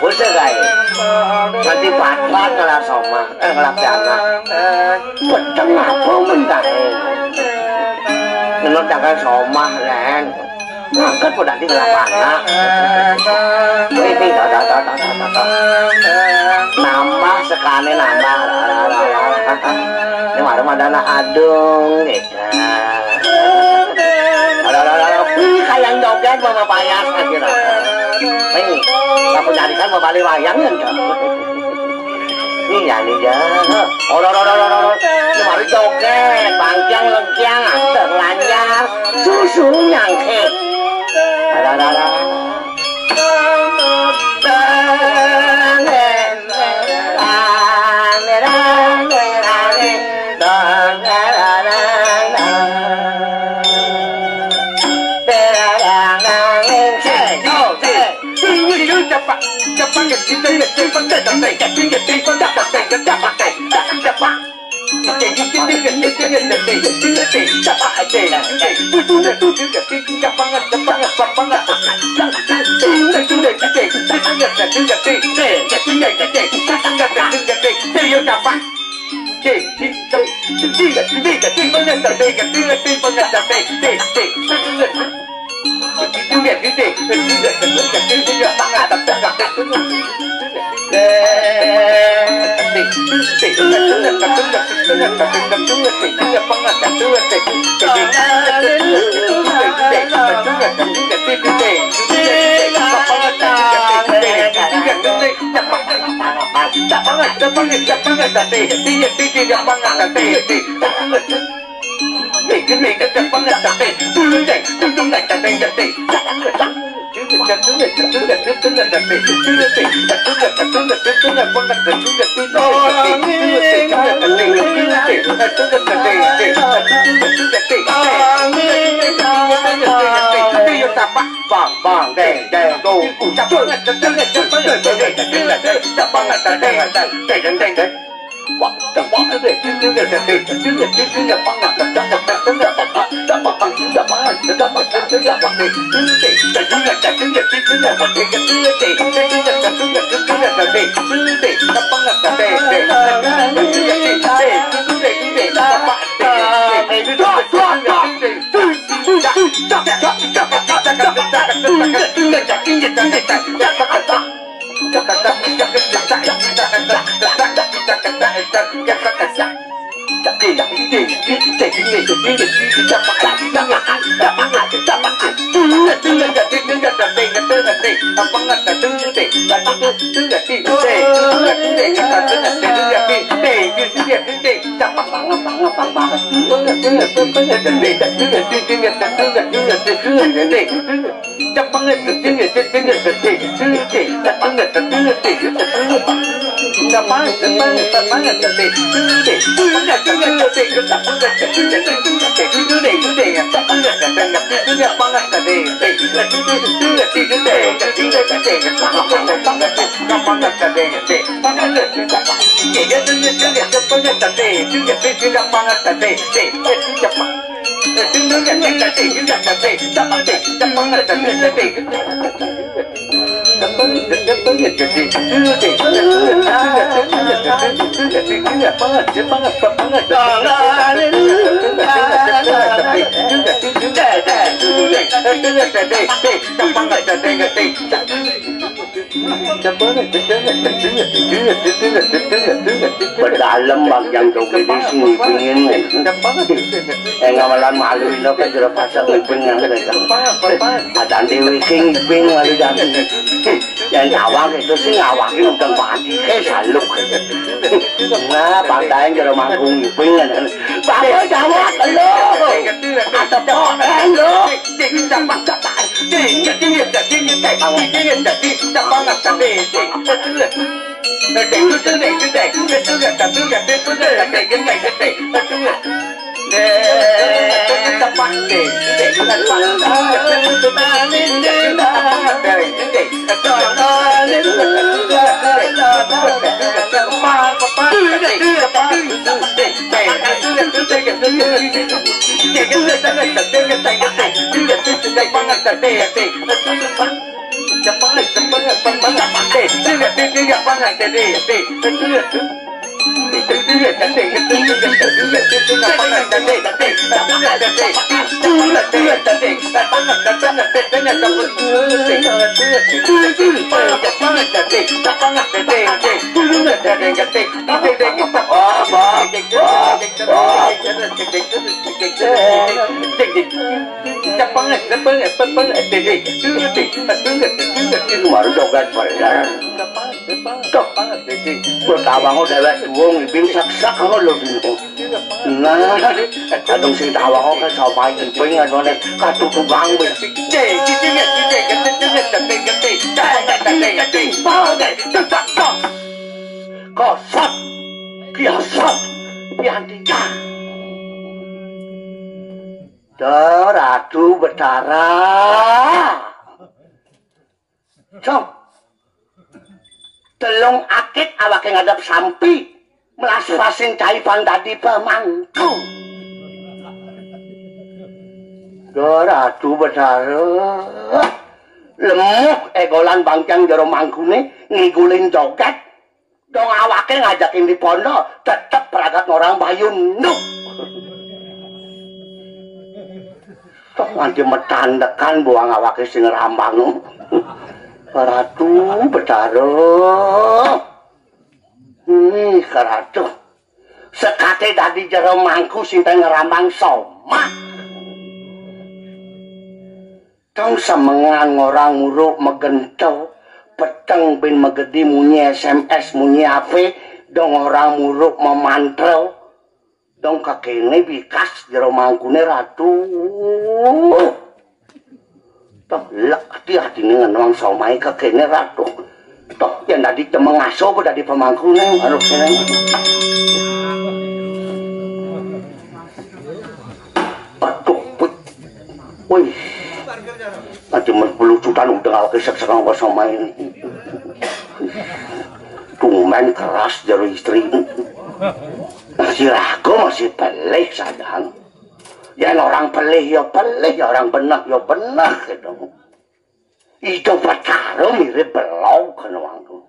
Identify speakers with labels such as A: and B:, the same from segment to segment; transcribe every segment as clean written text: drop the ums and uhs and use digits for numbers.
A: Pusagay. Nanti patrat ngelap soma, ngelap jana. Betul apa mendai? Ngelap jana soma len. Ngangkat pada di ngelap anak. Ini nambah sekali nambah. Ini mana adung gitu. Kayak joget mama payas aja. Ini, aku jadikan mau balik wayang kan? Ini ya nih ya. Cuma joget, bangkiang lengkiang, anteng lancar, susu nyangkit. Berdalam bagian joget di sini pengen ngamalan malu ini kan sudah pasang pengen ada dewi king ping malu jadi yang ngawang itu sih ngawangin udah mati saluk nah pantai jadi manggung pengen bapak jawab lo ada pohon lo baru joget bener. Tuh, pertawang kok dewek duwung ngiping sak-sak kok lho dino. Nah, kadung sing tawang kok sampai ngiping ngene katutugang wis. Kosot, kiosot, piantika. Ratu Betara. Cok. Telung akit awake ngadep sampi melas-lasin caifan dadi pemangku. Ratu Betara. Lemuk egolan bangkang jero mangkune ngigulin joget. Dong awake ngajakin di pondok tetep peragat orang Bayu Nuk. Tok nganti metandekan buang awake sing rambang. Ratu Betara. Ratu. Sekate dadi jero mangku sing teng ngerambang somak. Tong semengan orang nguruk megento. Peteng bin megedi munyi SMS munyi HP. Dong orang muruk memantrel. Dong kakene bikas jero mangkune Ratu. Toh lek hati-hati dengan wong somai kakene Ratu. Toh yen dadi temeng aso kok dadi pemangkune harus kene. Aduh, woi. Nanti melucutan udah awak kesek-sekang kok somai ini. Tumen keras jero istri. Masih ragu, masih pelih sadang. Ya orang pelih, ya orang benak, ya benak gitu. Itu Betara mirip belau kan wangku.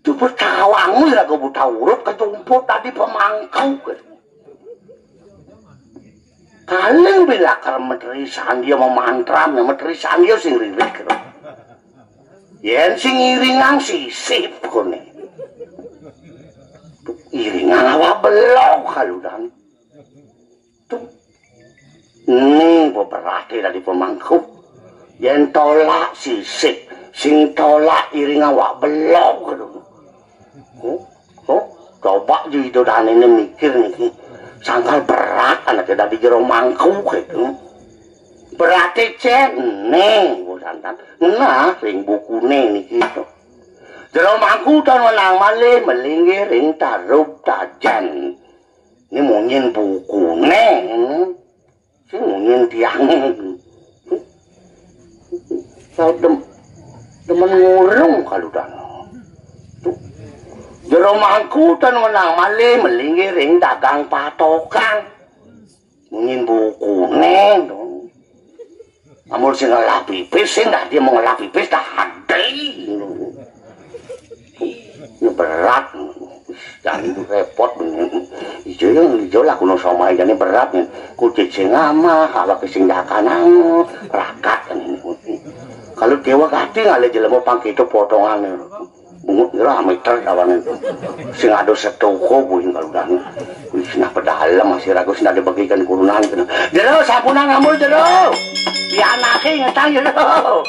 A: Itu Betawangmu ya ke buta urut ketumput tadi pemangkau gitu. Kalian bila kalau Menteri Sandia memantram, ya Menteri Sandia sing ririk gitu. Yen sing iringang sisip kone. Iringan awak belau kaludan. Tuh. Beberapa dari pemangku. Yen tolak sisip. Sing tolak iringan awak belau kaludan. Coba juga dan ini mikir nih. Sangkal berat anaknya dari jero mangku gitu. Berarti ceneng bukan. Nah, ring bukune nih gitu. Jero mangku tan menang malih melinggi ring tarup tajan. Ini mungkin bukune. Sing mungkin tiange. Saya demen ngurung kaludan. Jero mangku tan menang malih melinggi ring dagang patokan. Mungkin bukune dong. Amul sing ngelak pipis sing dah dia mau ngelak pipis dah hadai. Ini berat. Jangan itu repot. Ijo lah kuno somai jadi berat nih. Kucing sing ama, kalau kesing dakanang, rakat kan ini. Kalau dewa kati ngale jelema pangkito potongan. Bungut ngira meter kawan itu. Sing ado setoko buin kalau dah. Wis nah pedalam masih ragu sing ada bagikan kurunan. Jero sapunan ngamul jero. Di anake ngetang jero.